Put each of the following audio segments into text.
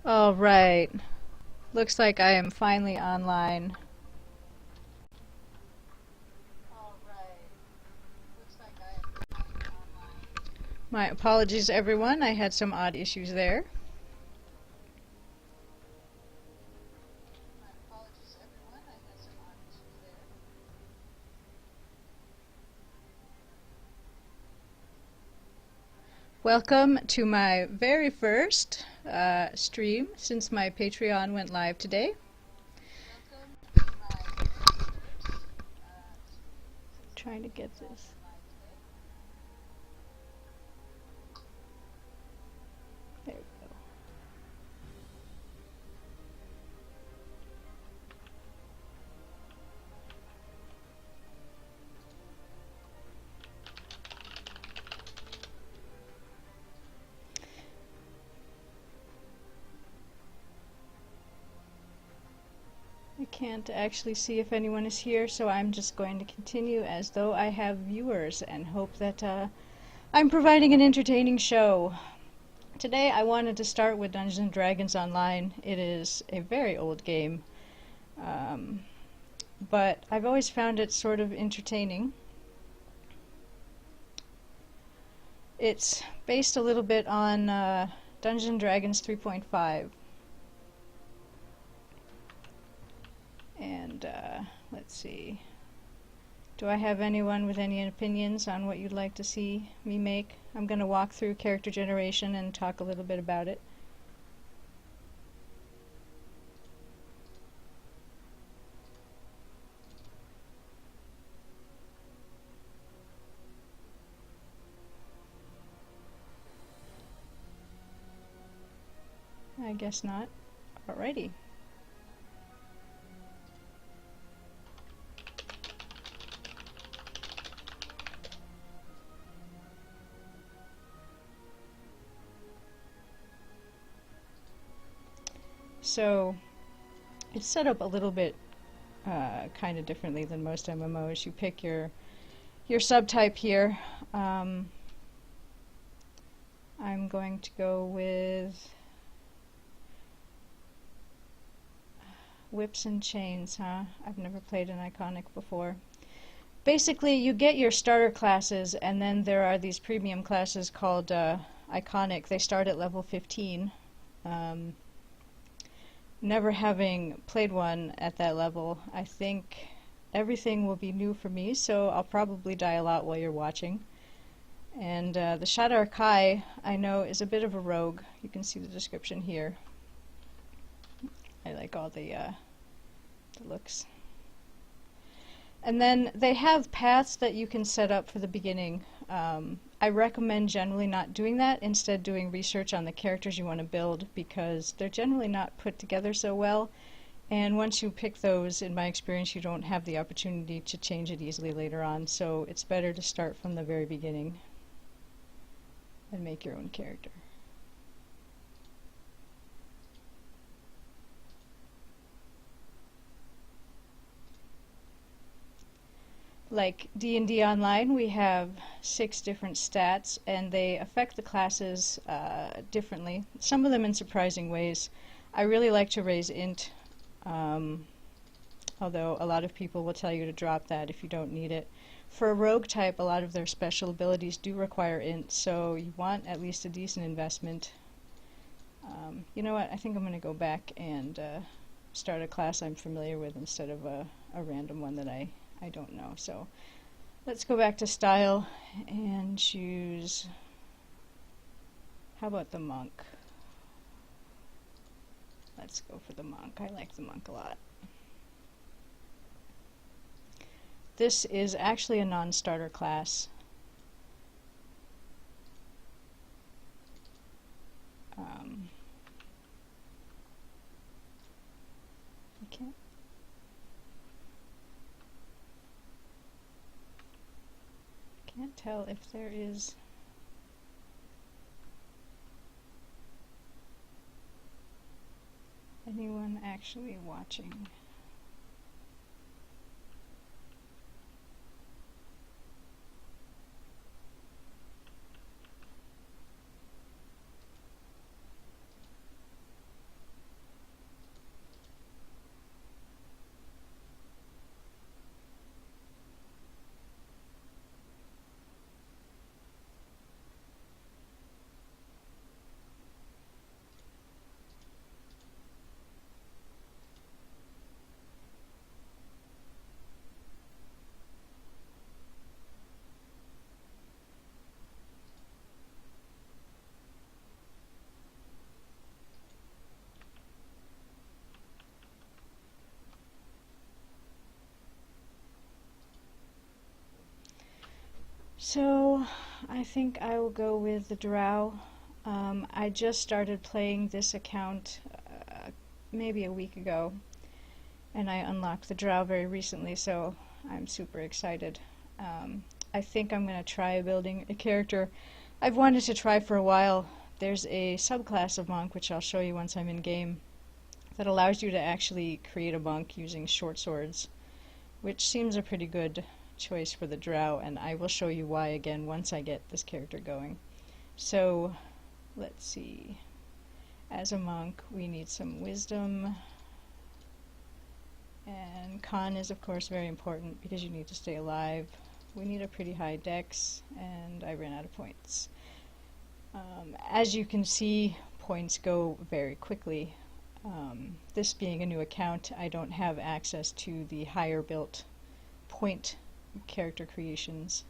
All right. Looks like I am finally online. My apologies, everyone. I had some odd issues there. Welcome to my very first stream since my Patreon went live today. Trying to get this. There we go. I can't actually see if anyone is here, so I'm just going to continue as though I have viewers and hope that I'm providing an entertaining show. Today I wanted to start with Dungeons & Dragons Online. It is a very old game, but I've always found it sort of entertaining. It's based a little bit on Dungeons & Dragons 3.5. And let's see. Do I have anyone with any opinions on what you'd like to see me make? I'm going to walk through character generation and talk a little bit about it. I guess not. Alrighty. So it's set up a little bit kind of differently than most MMOs. You pick your subtype here. I'm going to go with Whips and Chains, huh? I've never played an Iconic before. Basically, you get your starter classes, and then there are these premium classes called Iconic. They start at level 15. Never having played one at that level, I think everything will be new for me, so I'll probably die a lot while you're watching. And the Shadar Kai, I know, is a bit of a rogue. You can see the description here. I like all the looks. And then they have paths that you can set up for the beginning. I recommend generally not doing that, instead doing research on the characters you want to build, because they're generally not put together so well, and once you pick those, in my experience, you don't have the opportunity to change it easily later on, so it's better to start from the very beginning and make your own character. Like D&D Online, we have 6 different stats, and they affect the classes differently, some of them in surprising ways. I really like to raise int, although a lot of people will tell you to drop that if you don't need it. For a rogue type, a lot of their special abilities do require int, so you want at least a decent investment. You know what, I think I'm going to go back and start a class I'm familiar with instead of a random one that I don't know. So let's go back to style and choose, how about the monk? Let's go for the monk. I like the monk a lot. This is actually a non-starter class. Okay. Can't tell if there is anyone actually watching. So I think I will go with the drow. I just started playing this account maybe a week ago, and I unlocked the drow very recently, so I'm super excited. I think I'm going to try building a character I've wanted to try for a while. There's a subclass of monk, which I'll show you once I'm in game, that allows you to actually create a monk using short swords, which seems a pretty good choice for the drow, and I will show you why again once I get this character going. So let's see. As a monk, we need some wisdom, and con is of course very important because you need to stay alive. We need a pretty high dex, and I ran out of points. As you can see, points go very quickly. This being a new account, I don't have access to the higher built point character creations,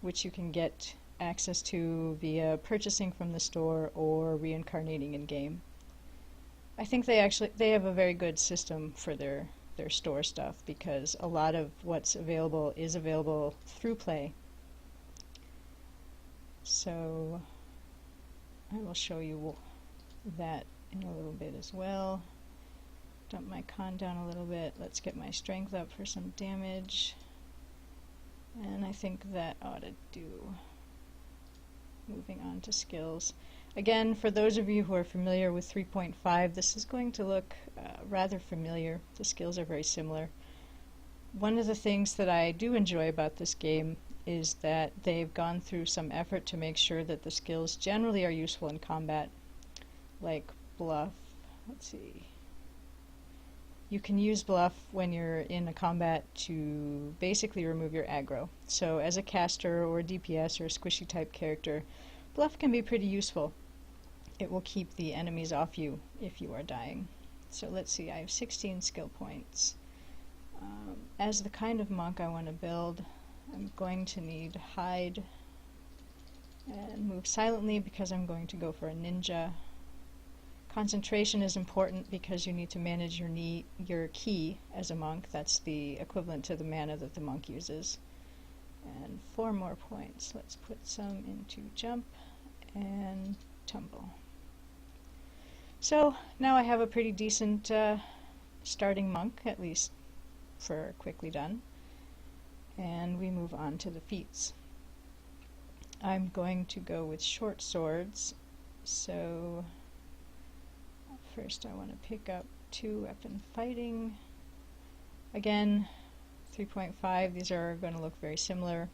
which you can get access to via purchasing from the store or reincarnating in game. I think they have a very good system for their store stuff, because a lot of what's available is available through play. So I will show you that in a little bit as well. Dump my con down a little bit. Let's get my strength up for some damage. And I think that ought to do. Moving on to skills. Again, for those of you who are familiar with 3.5, this is going to look rather familiar. The skills are very similar. One of the things that I do enjoy about this game is that they've gone through some effort to make sure that the skills generally are useful in combat, like bluff. Let's see. You can use bluff when you're in a combat to basically remove your aggro. So as a caster or a DPS or a squishy type character, bluff can be pretty useful. It will keep the enemies off you if you are dying. So let's see, I have 16 skill points. As the kind of monk I want to build, I'm going to need hide and move silently because I'm going to go for a ninja. Concentration is important because you need to manage your ki as a monk. That's the equivalent to the mana that the monk uses. And 4 more points. Let's put some into jump and tumble. So now I have a pretty decent starting monk, at least for quickly done. And we move on to the feats. I'm going to go with short swords, so first I want to pick up 2-weapon fighting. Again, 3.5, these are going to look very similar.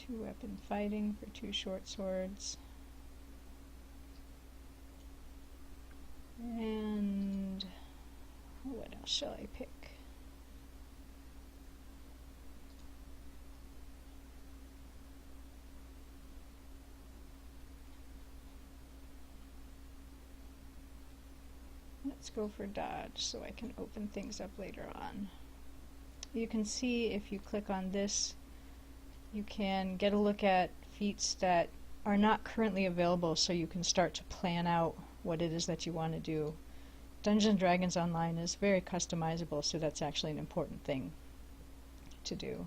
2-weapon fighting for 2 short swords. And what else shall I pick? Let's go for dodge so I can open things up later on. You can see if you click on this, you can get a look at feats that are not currently available, so you can start to plan out what it is that you want to do. Dungeons & Dragons Online is very customizable, so that's actually an important thing to do.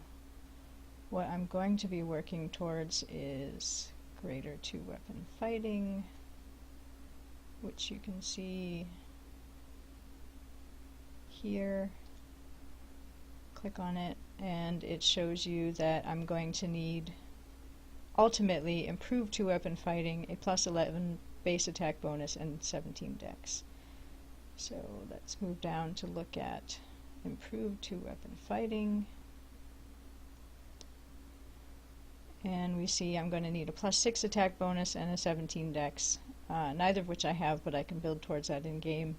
What I'm going to be working towards is greater 2-weapon fighting, which you can see here. Click on it and it shows you that I'm going to need ultimately improved 2-weapon fighting, a +11 base attack bonus, and 17 dex. So let's move down to look at improved 2-weapon fighting, and we see I'm going to need a +6 attack bonus and a 17 dex, neither of which I have, but I can build towards that in game.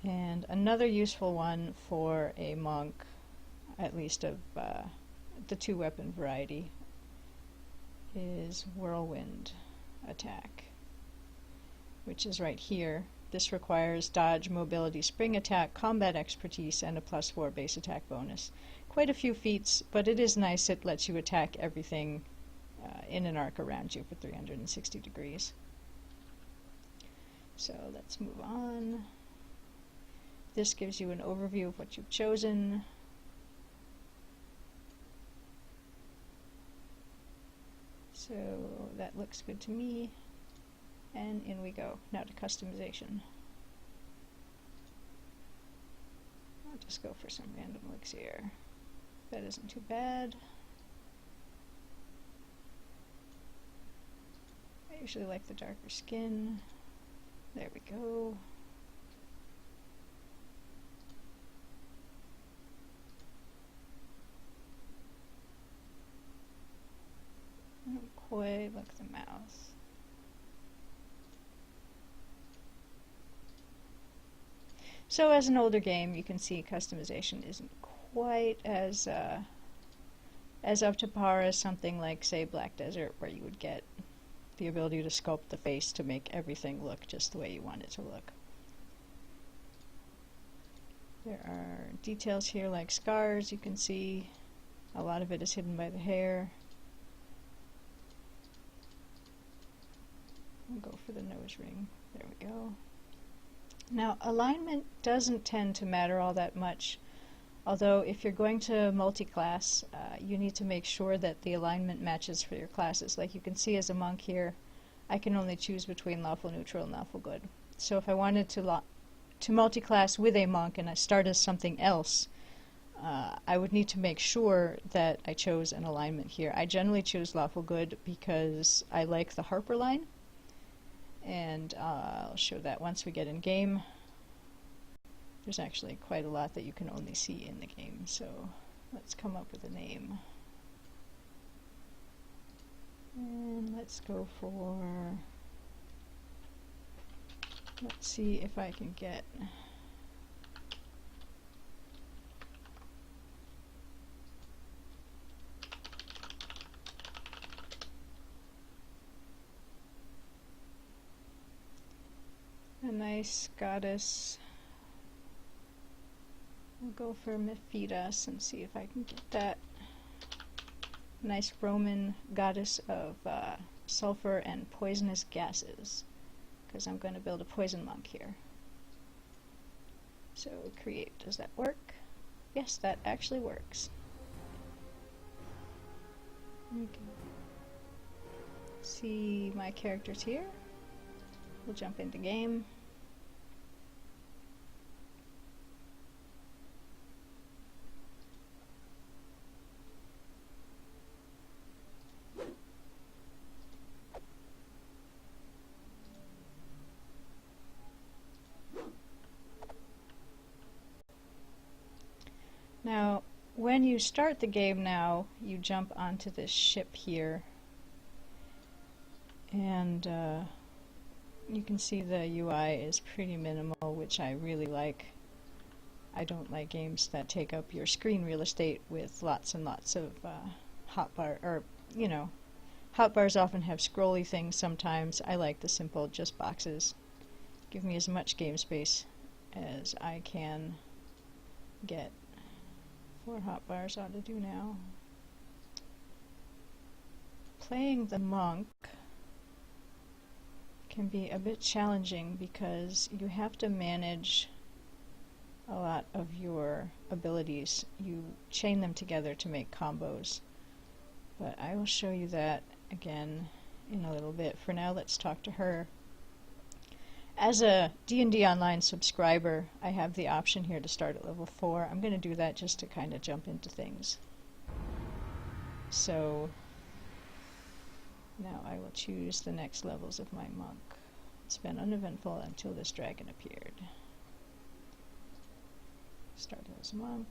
And another useful one for a monk, at least of the 2-weapon variety, is whirlwind attack, which is right here. This requires dodge, mobility, spring attack, combat expertise, and a +4 base attack bonus. Quite a few feats, but it is nice. It lets you attack everything in an arc around you for 360 degrees. So let's move on. This gives you an overview of what you've chosen. So that looks good to me. And in we go. Now to customization. I'll just go for some random looks here. That isn't too bad. I usually like the darker skin. There we go. I don't quite like the mouth. So as an older game, you can see customization isn't quite as up to par as something like, say, Black Desert, where you would get the ability to sculpt the face to make everything look just the way you want it to look. There are details here like scars. You can see a lot of it is hidden by the hair. We'll go for the nose ring. There we go. Now, alignment doesn't tend to matter all that much, although if you're going to multi-class, you need to make sure that the alignment matches for your classes. Like you can see as a monk here, I can only choose between lawful neutral and lawful good. So if I wanted to multi-class with a monk and I start as something else, I would need to make sure that I chose an alignment here. I generally choose lawful good because I like the Harper line. And I'll show that once we get in game. There's actually quite a lot that you can only see in the game, so let's come up with a name. And let's go for, let's see if I can get a nice goddess. We'll go for Mephidas and see if I can get that nice Roman goddess of sulfur and poisonous gases, because I'm going to build a poison monk here. So create, does that work? Yes, that actually works. Okay. See my characters here. We'll jump into game. Now, when you start the game now, you jump onto this ship here, and you can see the UI is pretty minimal, which I really like. I don't like games that take up your screen real estate with lots and lots of hotbar, or, you know, hotbars often have scrolly things sometimes. I like the simple, just boxes. Give me as much game space as I can get. 4 hotbars ought to do now. Playing the monk can be a bit challenging because you have to manage a lot of your abilities. You chain them together to make combos. But I will show you that again in a little bit. For now, let's talk to her. As a D&D Online subscriber, I have the option here to start at level 4. I'm going to do that just to kind of jump into things. So now I will choose the next levels of my monk. It's been uneventful until this dragon appeared. Start as monk.